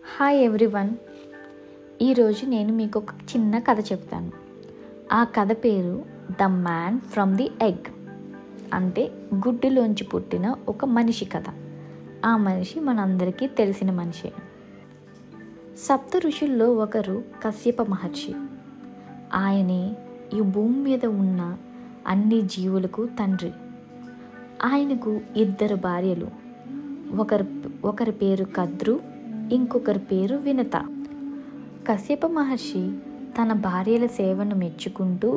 Hi everyone. ఈరోజు నేను మీకు ఒక చిన్న కథ చెప్తాను. ఆ కథ పేరు the man from the egg, అంటే గుడ్డులోంచి పుట్టిన ఒక మనిషి కథ. ఆ మనిషి మనందరికీ తెలిసిన మనిషే. సప్త ఋషుల్లో ఒకరు కశ్యప మహర్షి. ఆయనే ఈ భూమి మీద ఉన్న అన్ని జీవులకు తండ్రి. ఆయనకు 2 భార్యలు. ఒకరి పేరు కద్రు, ఇంకొకరి పేరు వినత. కశ్యప మహర్షి తన భార్యల సేవను మెచ్చుకుంటూ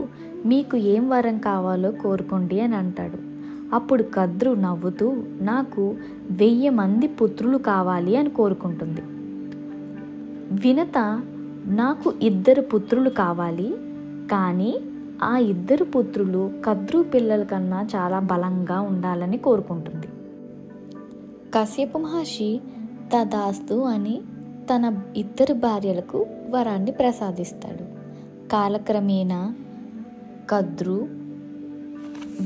మీకు ఏం వరం కావాలో కోరుకోండి అని అంటాడు. అప్పుడు కద్రు నవ్వుతూ నాకు 1000 మంది పుత్రులు కావాలి అని కోరుకుంటుంది. వినత నాకు 2 పుత్రులు కావాలి, కానీ ఆ 2 పుత్రులు కద్రు పిల్లల కన్నా చాలా బలంగా ఉండాలని కోరుకుంటుంది. కశ్యప మహర్షి తదాస్తు అని తన 2 భార్యలకు వరాన్ని ప్రసాదిస్తాడు. కాలక్రమేణా కద్రు,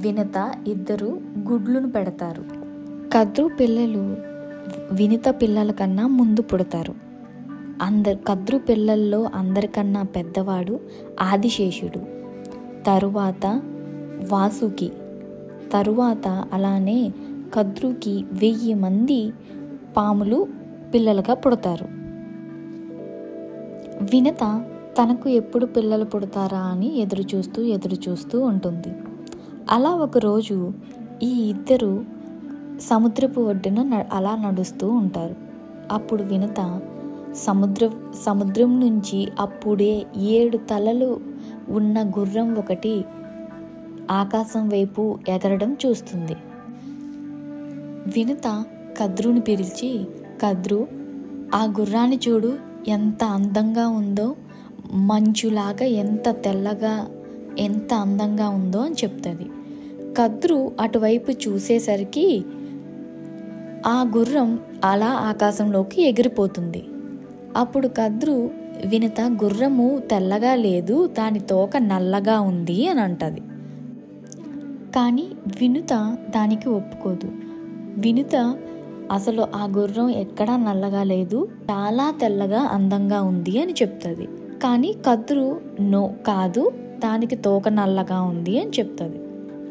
వినత 2 గుడ్లను పెడతారు. కద్రు పిల్లలు వినత పిల్లల కన్నా ముందు పుడతారు. కద్రు పిల్లల్లో అందరికన్నా పెద్దవాడు ఆదిశేషుడు, తరువాత వాసుకి, తరువాత అలానే కద్రుకి 1000 మంది పాములు పిల్లలుగా పుడతారు. వినత తనకు ఎప్పుడు పిల్లలు పుడతారా అని ఎదురు చూస్తూ ఉంటుంది. అలా ఒకరోజు ఈ 2 సముద్రపు ఒడ్డున అలా నడుస్తూ ఉంటారు. అప్పుడు వినత సముద్రం నుంచి అప్పుడే 7 తలలు ఉన్న గుర్రం ఒకటి ఆకాశం వైపు ఎగరడం చూస్తుంది. వినత కద్రుని పిలిచి, కద్రు, ఆ గుర్రాన్ని చూడు, ఎంత అందంగా ఉందో, మంచులాగా ఎంత తెల్లగా ఎంత అందంగా ఉందో అని చెప్తుంది. కద్రు అటువైపు చూసేసరికి ఆ గుర్రం అలా ఆకాశంలోకి ఎగిరిపోతుంది. అప్పుడు కద్రు, వినత, గుర్రము తెల్లగా లేదు, దాని తోక నల్లగా ఉంది అని అంటది. కానీ వినత దానికి ఒప్పుకోదు. వినత అసలు ఆ గుర్రం ఎక్కడా నల్లగా లేదు, చాలా తెల్లగా అందంగా ఉంది అని చెప్తుంది. కానీ కద్రు నో, కాదు, దానికి తోక నల్లగా ఉంది అని చెప్తుంది.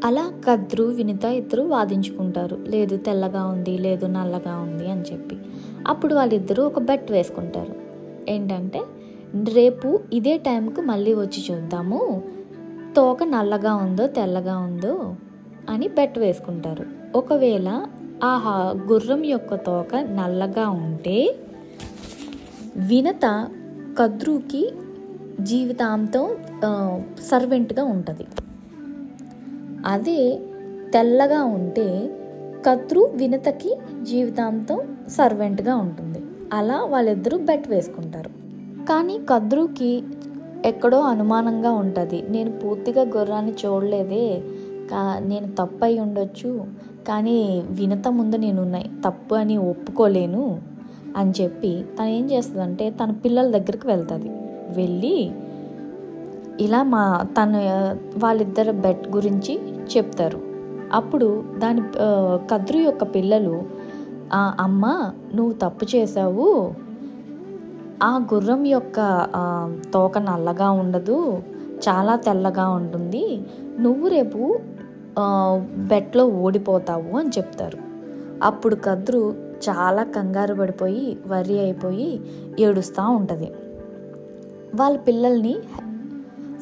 అలా కద్రు, వినత 2 వాదించుకుంటారు, లేదు తెల్లగా ఉంది, లేదు నల్లగా ఉంది అని చెప్పి. అప్పుడు వాళ్ళిద్దరూ ఒక బెట్ వేసుకుంటారు. ఏంటంటే, రేపు ఇదే టైంకు మళ్ళీ వచ్చి చూద్దాము, తోక నల్లగా ఉందో తెల్లగా ఉందో అని బెట్ వేసుకుంటారు. ఒకవేళ ఆహా గుర్రం యొక్క తోక నల్లగా ఉంటే వినత కద్రుకి జీవితాంతం సర్వెంట్గా ఉంటుంది. అదే తెల్లగా ఉంటే కద్రు వినతకి జీవితాంతం సర్వెంట్గా ఉంటుంది. అలా వాళ్ళిద్దరూ బెట్ వేసుకుంటారు. కానీ కద్రుకి ఎక్కడో అనుమానంగా ఉంటుంది. నేను పూర్తిగా గుర్రాన్ని చూడలేదే, నేను తప్పు అయి ఉండొచ్చు, కానీ వినత ముందు నేను తప్పు అని ఒప్పుకోలేను అని చెప్పి తను ఏం చేస్తుందంటే తన పిల్లల దగ్గరికి వెళ్తుంది. వెళ్ళి ఇలా వాళ్ళిద్దరు బెట్ గురించి చెప్తారు. అప్పుడు కద్రు యొక్క పిల్లలు, అమ్మ నువ్వు తప్పు చేసావు, ఆ గుర్రం యొక్క తోక నల్లగా ఉండదు, చాలా తెల్లగా ఉంటుంది, నువ్వు రేపు బెట్లో ఓడిపోతావు అని చెప్తారు. అప్పుడు కద్రు చాలా కంగారు పడిపోయి వర్రీ అయిపోయి ఏడుస్తూ ఉంటుంది. వాళ్ళ పిల్లల్ని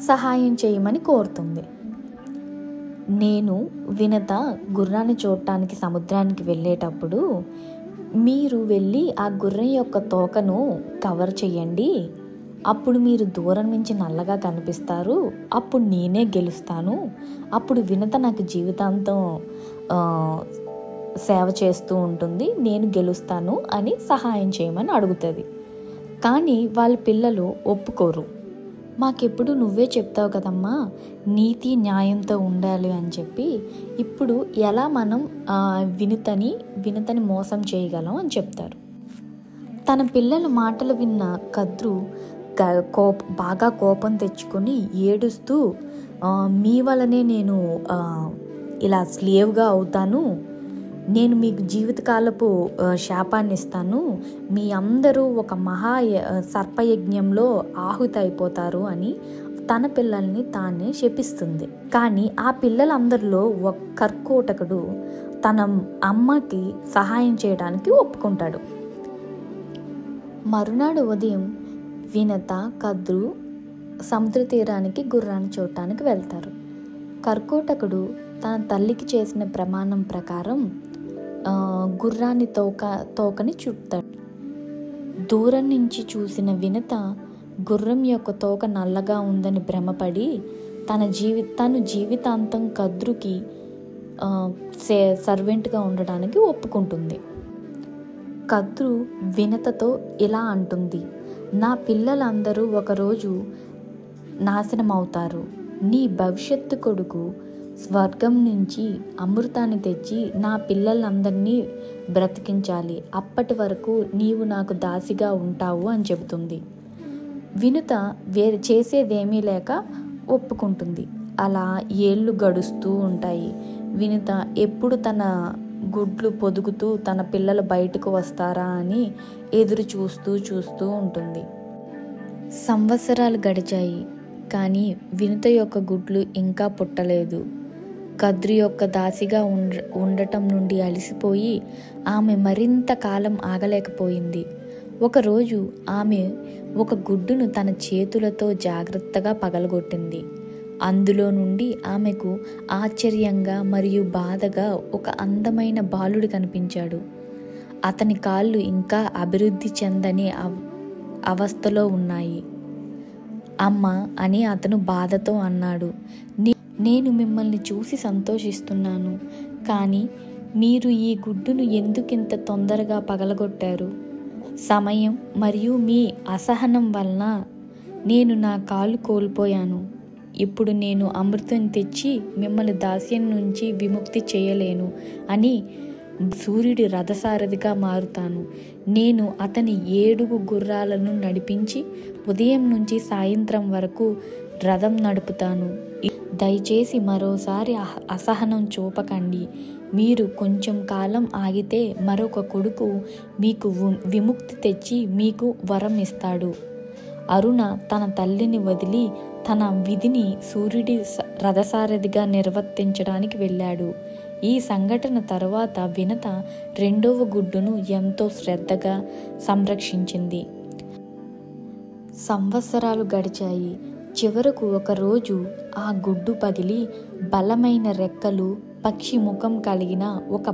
సహాయం చేయమని కోరుతుంది. నేను వినత గుర్రాన్ని చూడటానికి సముద్రానికి వెళ్ళేటప్పుడు మీరు వెళ్ళి ఆ గుర్రం యొక్క తోకను కవర్ చేయండి, అప్పుడు మీరు దూరం నుంచి నల్లగా కనిపిస్తారు, అప్పుడు నేనే గెలుస్తాను, అప్పుడు వినత నాకు జీవితాంతం సేవ చేస్తూ ఉంటుంది, నేను గెలుస్తాను అని సహాయం చేయమని అడుగుతుంది. కానీ వాళ్ళ పిల్లలు ఒప్పుకోరు. మాకెప్పుడు నువ్వే చెప్తావు కదమ్మా నీతి న్యాయంతో ఉండాలి అని చెప్పి, ఇప్పుడు ఎలా మనం వినతని మోసం చేయగలం అని చెప్తారు. తన పిల్లల మాటలు విన్న కద్రు బాగా కోపం తెచ్చుకొని ఏడుస్తూ, మీ వలనే నేను ఇలా స్లేవ్గా అవుతాను, నేను మీకు జీవితకాలపు శాపాన్ని ఇస్తాను, మీ అందరూ ఒక సర్పయజ్ఞంలో ఆహుతి అయిపోతారు అని తన పిల్లల్ని తానే శపిస్తుంది. కానీ ఆ పిల్లలందరిలో ఒక కర్కోటకుడు తన అమ్మకి సహాయం చేయడానికి ఒప్పుకుంటాడు. మరునాడు ఉదయం వినత, కద్రు సముద్ర తీరానికి గుర్రాన్ని చూడటానికి వెళ్తారు. కర్కోటకుడు తన తల్లికి చేసిన ప్రమాణం ప్రకారం గుర్రాన్ని తోకని చుడతాడు. దూరం నుంచి చూసిన వినత గుర్రం యొక్క తోక నల్లగా ఉందని భ్రమపడి తను జీవితాంతం కద్రుకి సర్వెంట్గా ఉండడానికి ఒప్పుకుంటుంది. కద్రు వినతతో ఇలా అంటుంది, నా పిల్లలందరూ ఒకరోజు నాశనం అవుతారు. నీ భవిష్యత్తు కొడుకు స్వర్గం నుంచి అమృతాన్ని తెచ్చి నా పిల్లలందరినీ బ్రతికించాలి. అప్పటి వరకు నీవు నాకు దాసిగా ఉంటావు అని చెబుతుంది. వినుత చేసేదేమీ లేక ఒప్పుకుంటుంది. అలా ఏళ్ళు గడుస్తూ ఉంటాయి. వినుత ఎప్పుడు తన గుడ్లు పొదుగుతూ తన పిల్లలు బయటకు వస్తారా అని ఎదురు చూస్తూ ఉంటుంది. సంవత్సరాలు గడిచాయి, కానీ వినుత యొక్క గుడ్లు ఇంకా పుట్టలేదు. కద్రు యొక్క దాసిగా ఉండటం నుండి అలసిపోయి ఆమె మరింత కాలం ఆగలేకపోయింది. ఒకరోజు ఆమె ఒక గుడ్డును తన చేతులతో జాగ్రత్తగా పగలగొట్టింది. అందులో నుండి ఆమెకు ఆశ్చర్యంగా మరియు బాధగా ఒక అందమైన బాలుడు కనిపించాడు. అతని కాళ్ళు ఇంకా అభివృద్ధి చెందని అవస్థలో ఉన్నాయి. అమ్మ అని అతను బాధతో అన్నాడు, నేను మిమ్మల్ని చూసి సంతోషిస్తున్నాను, కానీ మీరు ఈ గుడ్డును ఎందుకింత తొందరగా పగలగొట్టారు? సమయం మరియు మీ అసహనం వలన నేను నా కాలు కోల్పోయాను. ఇప్పుడు నేను అమృతం తెచ్చి మిమ్మల్ని దాస్యం నుంచి విముక్తి చేయలేను అని సూర్యుడి రథసారథిగా మారుతాను. నేను అతని 7 గుర్రాలను నడిపించి ఉదయం నుంచి సాయంత్రం వరకు రథం నడుపుతాను. దయచేసి మరోసారి అసహనం చూపకండి. మీరు కొంచెం కాలం ఆగితే మరొక కొడుకు మీకు విముక్తి తెచ్చి మీకు వరం ఇస్తాడు. అరుణ తన తల్లిని వదిలి తన విధిని సూర్యుడి రథసారథిగా నిర్వర్తించడానికి వెళ్ళాడు. ఈ సంఘటన తర్వాత వినత 2వ గుడ్డును ఎంతో శ్రద్ధగా సంరక్షించింది. సంవత్సరాలు గడిచాయి. చివరకు ఒకరోజు ఆ గుడ్డు పగిలి బలమైన రెక్కలు, పక్షి ముఖం కలిగిన ఒక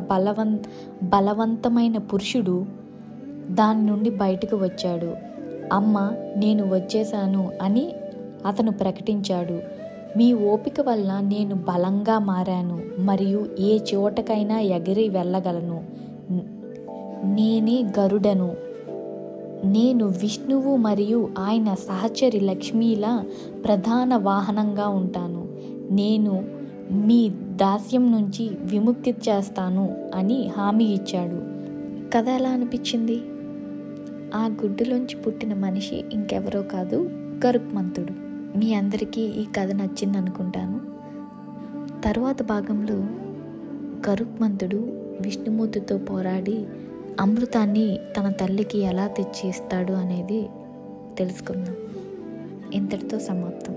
బలవంతమైన పురుషుడు దాని నుండి బయటకు వచ్చాడు. అమ్మ, నేను వచ్చేశాను అని అతను ప్రకటించాడు. మీ ఓపిక వల్ల నేను బలంగా మారాను మరియు ఏ చోటకైనా ఎగిరి వెళ్ళగలను. నేనే గరుడను. నేను విష్ణువు మరియు ఆయన సహచరి లక్ష్మీల ప్రధాన వాహనంగా ఉంటాను. నేను మీ దాస్యం నుంచి విముక్తి చేస్తాను అని హామీ ఇచ్చాడు. కథ ఎలా అనిపించింది? ఆ గుడ్డులోంచి పుట్టిన మనిషి ఇంకెవరో కాదు, గరుత్మంతుడు. మీ అందరికీ ఈ కథ నచ్చింది అనుకుంటాను. తరువాత భాగంలో గరుత్మంతుడు విష్ణుమూర్తితో పోరాడి అమృతాన్ని తన తల్లికి ఎలా తెచ్చి ఇస్తాడు అనేది తెలుసుకుందాం. ఇంతటితో సమాప్తం.